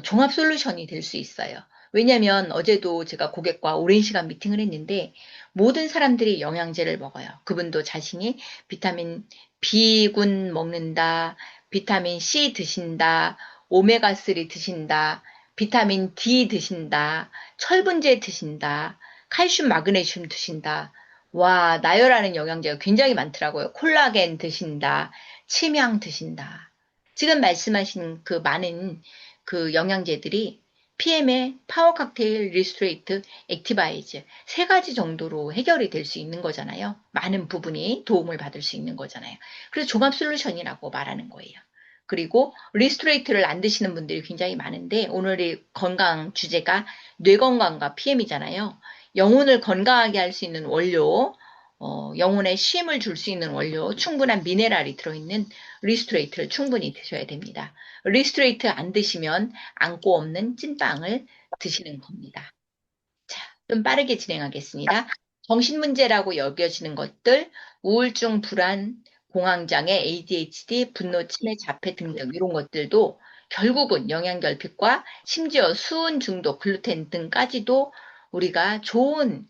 Speaker 1: 종합 솔루션이 될 수 있어요. 왜냐면 어제도 제가 고객과 오랜 시간 미팅을 했는데 모든 사람들이 영양제를 먹어요. 그분도 자신이 비타민 B군 먹는다, 비타민 C 드신다, 오메가3 드신다, 비타민 D 드신다, 철분제 드신다, 칼슘, 마그네슘 드신다. 와, 나열하는 영양제가 굉장히 많더라고요. 콜라겐 드신다, 침향 드신다. 지금 말씀하신 그 많은 그 영양제들이 PM의 파워 칵테일, 리스트레이트, 액티바이즈 세 가지 정도로 해결이 될 수 있는 거잖아요. 많은 부분이 도움을 받을 수 있는 거잖아요. 그래서 종합 솔루션이라고 말하는 거예요. 그리고 리스트레이트를 안 드시는 분들이 굉장히 많은데 오늘의 건강 주제가 뇌 건강과 PM이잖아요. 영혼을 건강하게 할 수 있는 원료, 영혼에 쉼을 줄 수 있는 원료, 충분한 미네랄이 들어있는 리스트레이트를 충분히 드셔야 됩니다. 리스트레이트 안 드시면 안고 없는 찐빵을 드시는 겁니다. 자, 좀 빠르게 진행하겠습니다. 정신문제라고 여겨지는 것들, 우울증, 불안, 공황장애, ADHD, 분노, 치매, 자폐 등등 이런 것들도 결국은 영양결핍과 심지어 수은 중독, 글루텐 등까지도 우리가 좋은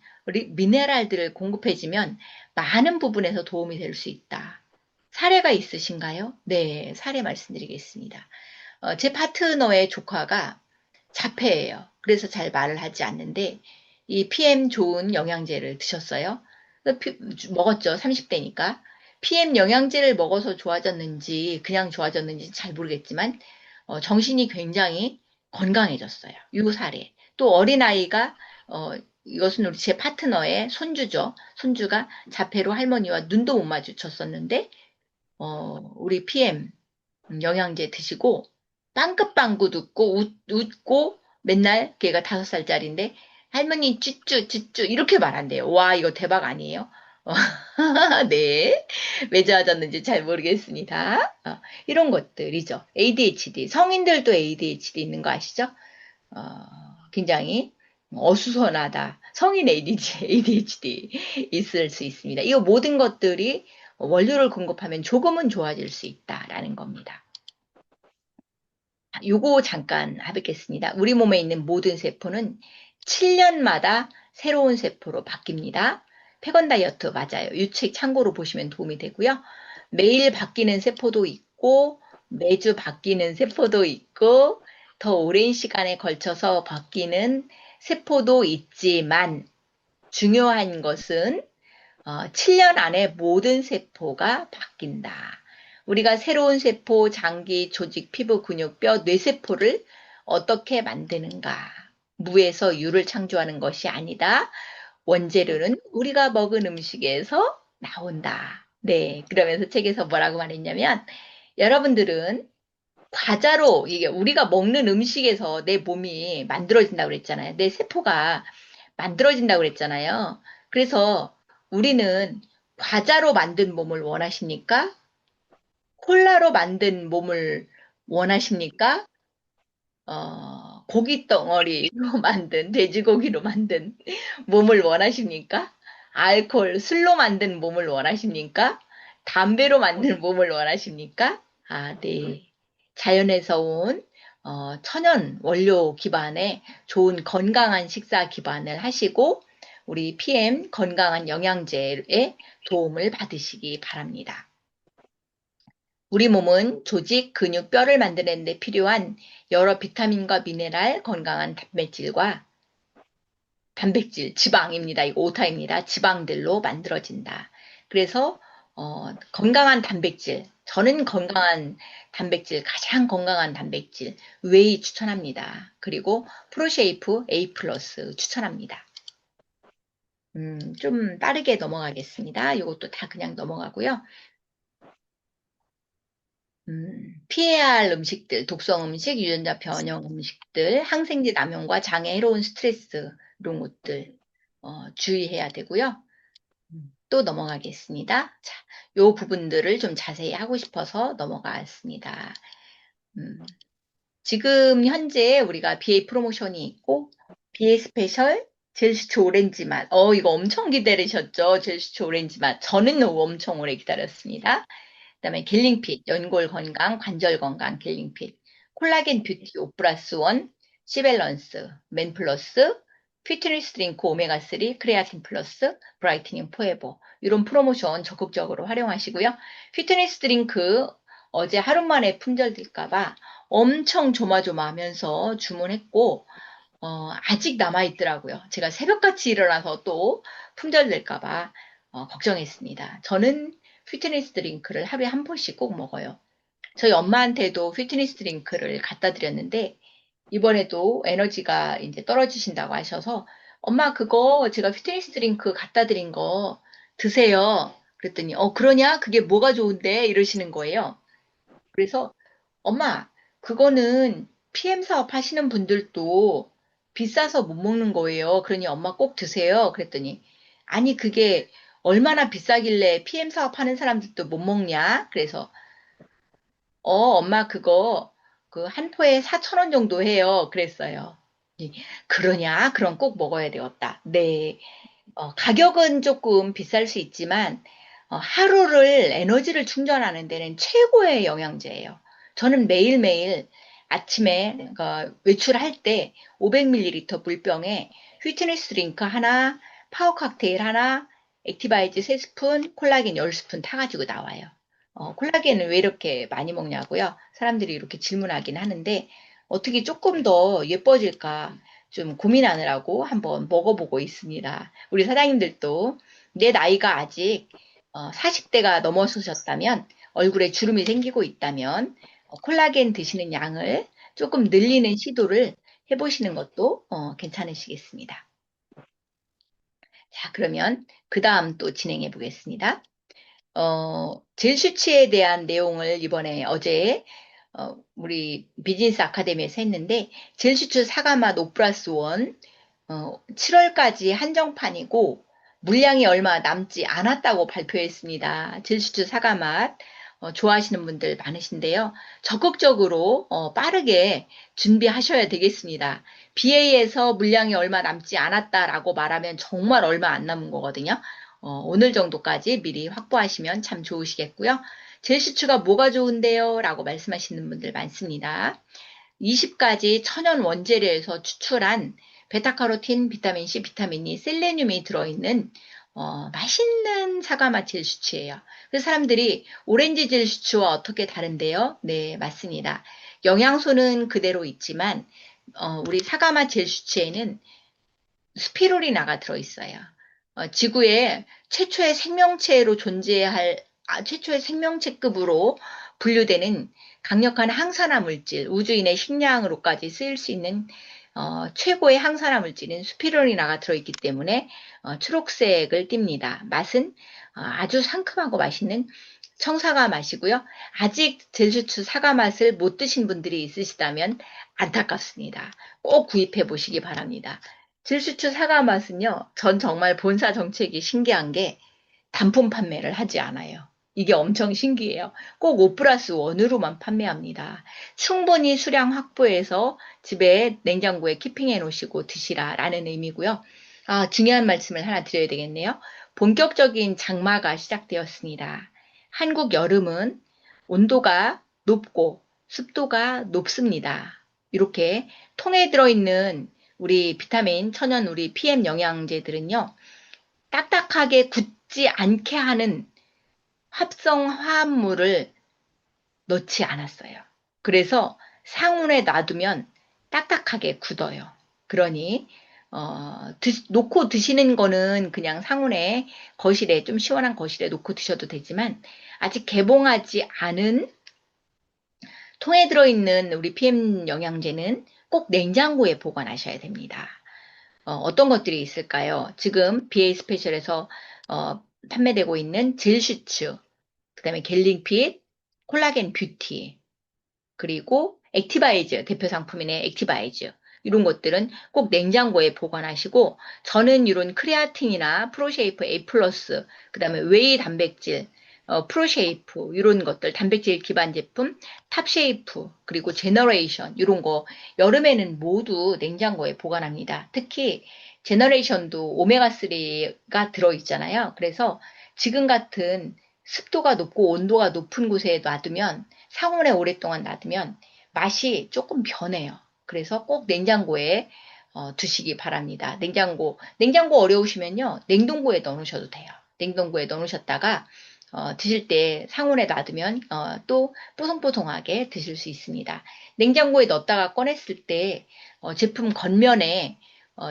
Speaker 1: 미네랄들을 공급해주면 많은 부분에서 도움이 될 수 있다. 사례가 있으신가요? 네, 사례 말씀드리겠습니다. 제 파트너의 조카가 자폐예요. 그래서 잘 말을 하지 않는데 이 PM 좋은 영양제를 드셨어요. 먹었죠. 30대니까. PM 영양제를 먹어서 좋아졌는지 그냥 좋아졌는지 잘 모르겠지만 정신이 굉장히 건강해졌어요. 요 사례. 또 어린아이가 이것은 우리 제 파트너의 손주죠. 손주가 자폐로 할머니와 눈도 못 마주쳤었는데 우리 PM 영양제 드시고 빵긋빵긋 웃고 맨날 걔가 5살짜리인데 할머니 쭈쭈 이렇게 말한대요. 와 이거 대박 아니에요? 네. 왜 좋아졌는지 잘 모르겠습니다. 이런 것들이죠. ADHD. 성인들도 ADHD 있는 거 아시죠? 굉장히 어수선하다, 성인 ADHD 있을 수 있습니다. 이 모든 것들이 원료를 공급하면 조금은 좋아질 수 있다라는 겁니다. 요거 잠깐 해뵙겠습니다. 우리 몸에 있는 모든 세포는 7년마다 새로운 세포로 바뀝니다. 폐건 다이어트 맞아요. 이 책 참고로 보시면 도움이 되고요. 매일 바뀌는 세포도 있고 매주 바뀌는 세포도 있고 더 오랜 시간에 걸쳐서 바뀌는 세포도 있지만 중요한 것은 7년 안에 모든 세포가 바뀐다. 우리가 새로운 세포, 장기, 조직, 피부, 근육, 뼈, 뇌세포를 어떻게 만드는가? 무에서 유를 창조하는 것이 아니다. 원재료는 우리가 먹은 음식에서 나온다. 네, 그러면서 책에서 뭐라고 말했냐면 여러분들은 과자로 이게 우리가 먹는 음식에서 내 몸이 만들어진다고 그랬잖아요. 내 세포가 만들어진다고 그랬잖아요. 그래서 우리는 과자로 만든 몸을 원하십니까? 콜라로 만든 몸을 원하십니까? 고기 덩어리로 만든, 돼지고기로 만든 몸을 원하십니까? 알코올, 술로 만든 몸을 원하십니까? 담배로 만든 몸을 원하십니까? 아, 네. 자연에서 온 천연 원료 기반의 좋은 건강한 식사 기반을 하시고 우리 PM 건강한 영양제의 도움을 받으시기 바랍니다. 우리 몸은 조직, 근육, 뼈를 만드는 데 필요한 여러 비타민과 미네랄, 건강한 단백질, 지방입니다. 이거 오타입니다. 지방들로 만들어진다. 그래서 건강한 단백질, 저는 건강한 단백질, 가장 건강한 단백질, 웨이 추천합니다. 그리고 프로쉐이프 A 플러스 추천합니다. 좀 빠르게 넘어가겠습니다. 이것도 다 그냥 넘어가고요. 피해야 할 음식들, 독성 음식, 유전자 변형 음식들, 항생제 남용과 장에 해로운 스트레스, 이런 것들 주의해야 되고요. 또 넘어가겠습니다. 자, 요 부분들을 좀 자세히 하고 싶어서 넘어갔습니다. 지금 현재 우리가 BA 프로모션이 있고, BA 스페셜, 젤시추 오렌지 맛. 이거 엄청 기다리셨죠? 젤시추 오렌지 맛. 저는 엄청 오래 기다렸습니다. 그다음에 길링핏, 연골 건강, 관절 건강 길링핏, 콜라겐 뷰티 5 플러스 1, 시밸런스, 맨 플러스, 피트니스 드링크 오메가3, 크레아틴 플러스, 브라이트닝 포에버. 이런 프로모션 적극적으로 활용하시고요. 피트니스 드링크 어제 하루 만에 품절될까봐 엄청 조마조마하면서 주문했고, 아직 남아있더라고요. 제가 새벽같이 일어나서 또 품절될까봐 걱정했습니다. 저는 피트니스 드링크를 하루에 한 번씩 꼭 먹어요. 저희 엄마한테도 피트니스 드링크를 갖다 드렸는데 이번에도 에너지가 이제 떨어지신다고 하셔서 엄마 그거 제가 피트니스 드링크 갖다 드린 거 드세요. 그랬더니 그러냐? 그게 뭐가 좋은데? 이러시는 거예요. 그래서 엄마 그거는 PM 사업 하시는 분들도 비싸서 못 먹는 거예요. 그러니 엄마 꼭 드세요. 그랬더니 아니 그게 얼마나 비싸길래 PM 사업 하는 사람들도 못 먹냐? 그래서 엄마 그거 그 한 포에 4,000원 정도 해요. 그랬어요. 그러냐? 그럼 꼭 먹어야 되었다. 네. 가격은 조금 비쌀 수 있지만 하루를 에너지를 충전하는 데는 최고의 영양제예요. 저는 매일매일 아침에 외출할 때 500ml 물병에 휘트니스 드링크 하나, 파워 칵테일 하나, 액티바이즈 3스푼, 콜라겐 10스푼 타가지고 나와요. 콜라겐을 왜 이렇게 많이 먹냐고요? 사람들이 이렇게 질문하긴 하는데 어떻게 조금 더 예뻐질까 좀 고민하느라고 한번 먹어보고 있습니다. 우리 사장님들도 내 나이가 아직 40대가 넘어서셨다면 얼굴에 주름이 생기고 있다면 콜라겐 드시는 양을 조금 늘리는 시도를 해보시는 것도 괜찮으시겠습니다. 자, 그러면 그 다음 또 진행해 보겠습니다. 젤슈치에 대한 내용을 이번에 어제 우리 비즈니스 아카데미에서 했는데 젤슈츠 사과맛 5 플러스 1 7월까지 한정판이고 물량이 얼마 남지 않았다고 발표했습니다. 젤슈츠 사과맛 좋아하시는 분들 많으신데요. 적극적으로 빠르게 준비하셔야 되겠습니다. BA에서 물량이 얼마 남지 않았다라고 말하면 정말 얼마 안 남은 거거든요. 오늘 정도까지 미리 확보하시면 참 좋으시겠고요. 젤슈츠가 뭐가 좋은데요? 라고 말씀하시는 분들 많습니다. 20가지 천연 원재료에서 추출한 베타카로틴, 비타민C, 비타민 E, 셀레늄이 들어있는 맛있는 사과맛 젤슈츠예요. 그래서 사람들이 오렌지 젤슈츠와 어떻게 다른데요? 네, 맞습니다. 영양소는 그대로 있지만 우리 사과맛 젤슈츠에는 스피루리나가 들어있어요. 지구의 최초의 생명체로 존재할 최초의 생명체급으로 분류되는 강력한 항산화 물질, 우주인의 식량으로까지 쓰일 수 있는 최고의 항산화 물질인 스피루리나가 들어있기 때문에 초록색을 띱니다. 맛은 아주 상큼하고 맛있는 청사과 맛이고요. 아직 젤슈츠 사과 맛을 못 드신 분들이 있으시다면 안타깝습니다. 꼭 구입해 보시기 바랍니다. 젤슈츠 사과 맛은요, 전 정말 본사 정책이 신기한 게 단품 판매를 하지 않아요. 이게 엄청 신기해요. 꼭 5+1으로만 판매합니다. 충분히 수량 확보해서 집에 냉장고에 키핑해 놓으시고 드시라 라는 의미고요. 중요한 말씀을 하나 드려야 되겠네요. 본격적인 장마가 시작되었습니다. 한국 여름은 온도가 높고 습도가 높습니다. 이렇게 통에 들어있는 우리 비타민, 천연 우리 PM 영양제들은요, 딱딱하게 굳지 않게 하는 합성 화합물을 넣지 않았어요. 그래서 상온에 놔두면 딱딱하게 굳어요. 그러니 놓고 드시는 거는 그냥 상온에 거실에 좀 시원한 거실에 놓고 드셔도 되지만 아직 개봉하지 않은 통에 들어있는 우리 PM 영양제는 꼭 냉장고에 보관하셔야 됩니다. 어떤 것들이 있을까요? 지금 BA 스페셜에서 판매되고 있는 젤슈츠, 그 다음에 갤링핏, 콜라겐 뷰티, 그리고 액티바이즈, 대표 상품인의 액티바이즈. 이런 것들은 꼭 냉장고에 보관하시고, 저는 이런 크레아틴이나 프로쉐이프 A+, 그 다음에 웨이 단백질, 프로쉐이프, 이런 것들, 단백질 기반 제품, 탑쉐이프, 그리고 제너레이션, 이런 거, 여름에는 모두 냉장고에 보관합니다. 특히, 제너레이션도 오메가3가 들어있잖아요. 그래서 지금 같은 습도가 높고 온도가 높은 곳에 놔두면, 상온에 오랫동안 놔두면 맛이 조금 변해요. 그래서 꼭 냉장고에 두시기 바랍니다. 냉장고 어려우시면요. 냉동고에 넣으셔도 돼요. 냉동고에 넣으셨다가 드실 때 상온에 놔두면 또 뽀송뽀송하게 드실 수 있습니다. 냉장고에 넣었다가 꺼냈을 때 제품 겉면에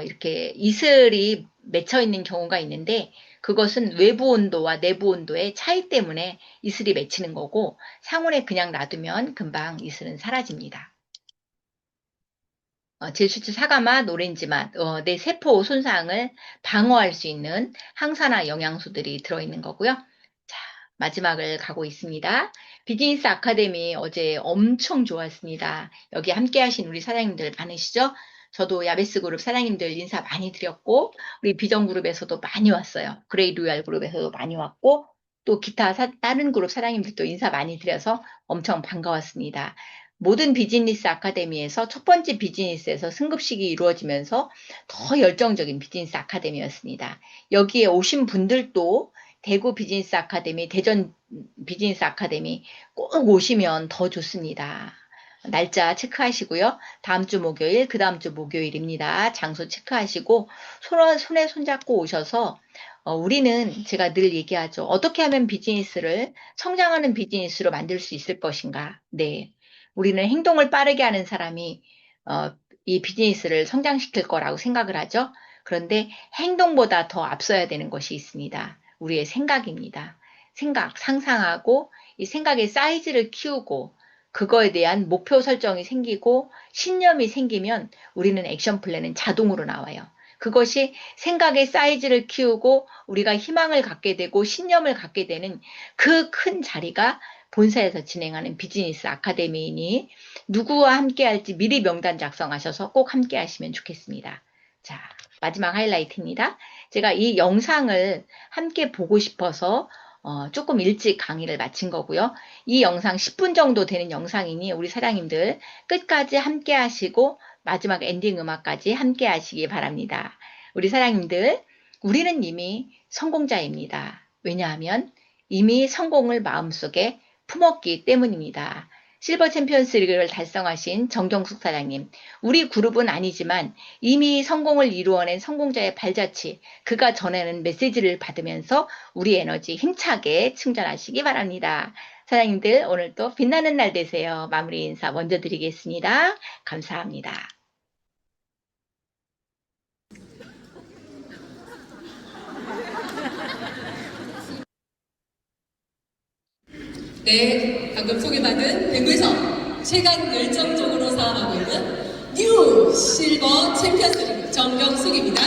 Speaker 1: 이렇게 이슬이 맺혀 있는 경우가 있는데 그것은 외부 온도와 내부 온도의 차이 때문에 이슬이 맺히는 거고 상온에 그냥 놔두면 금방 이슬은 사라집니다. 젤슈츠 사과맛, 오렌지맛, 내 세포 손상을 방어할 수 있는 항산화 영양소들이 들어있는 거고요. 자, 마지막을 가고 있습니다. 비즈니스 아카데미 어제 엄청 좋았습니다. 여기 함께 하신 우리 사장님들 많으시죠? 저도 야베스 그룹 사장님들 인사 많이 드렸고 우리 비전 그룹에서도 많이 왔어요. 그레이 로얄 그룹에서도 많이 왔고 또 기타 다른 그룹 사장님들도 인사 많이 드려서 엄청 반가웠습니다. 모든 비즈니스 아카데미에서 첫 번째 비즈니스에서 승급식이 이루어지면서 더 열정적인 비즈니스 아카데미였습니다. 여기에 오신 분들도 대구 비즈니스 아카데미, 대전 비즈니스 아카데미 꼭 오시면 더 좋습니다. 날짜 체크하시고요. 다음 주 목요일, 그 다음 주 목요일입니다. 장소 체크하시고 손에 손잡고 오셔서 우리는 제가 늘 얘기하죠. 어떻게 하면 비즈니스를 성장하는 비즈니스로 만들 수 있을 것인가? 네. 우리는 행동을 빠르게 하는 사람이 이 비즈니스를 성장시킬 거라고 생각을 하죠. 그런데 행동보다 더 앞서야 되는 것이 있습니다. 우리의 생각입니다. 생각, 상상하고 이 생각의 사이즈를 키우고 그거에 대한 목표 설정이 생기고 신념이 생기면 우리는 액션 플랜은 자동으로 나와요. 그것이 생각의 사이즈를 키우고 우리가 희망을 갖게 되고 신념을 갖게 되는 그 큰 자리가 본사에서 진행하는 비즈니스 아카데미이니 누구와 함께 할지 미리 명단 작성하셔서 꼭 함께 하시면 좋겠습니다. 자, 마지막 하이라이트입니다. 제가 이 영상을 함께 보고 싶어서 조금 일찍 강의를 마친 거고요. 이 영상 10분 정도 되는 영상이니 우리 사장님들 끝까지 함께 하시고 마지막 엔딩 음악까지 함께 하시기 바랍니다. 우리 사장님들, 우리는 이미 성공자입니다. 왜냐하면 이미 성공을 마음속에 품었기 때문입니다. 실버 챔피언스 리그를 달성하신 정경숙 사장님, 우리 그룹은 아니지만 이미 성공을 이루어낸 성공자의 발자취, 그가 전하는 메시지를 받으면서 우리 에너지 힘차게 충전하시기 바랍니다. 사장님들, 오늘도 빛나는 날 되세요. 마무리 인사 먼저 드리겠습니다. 감사합니다.
Speaker 2: 네, 방금 소개받은 배구에서 최강 열정적으로 사업하고 있는 뉴 실버 챔피언스 리그 정경숙입니다.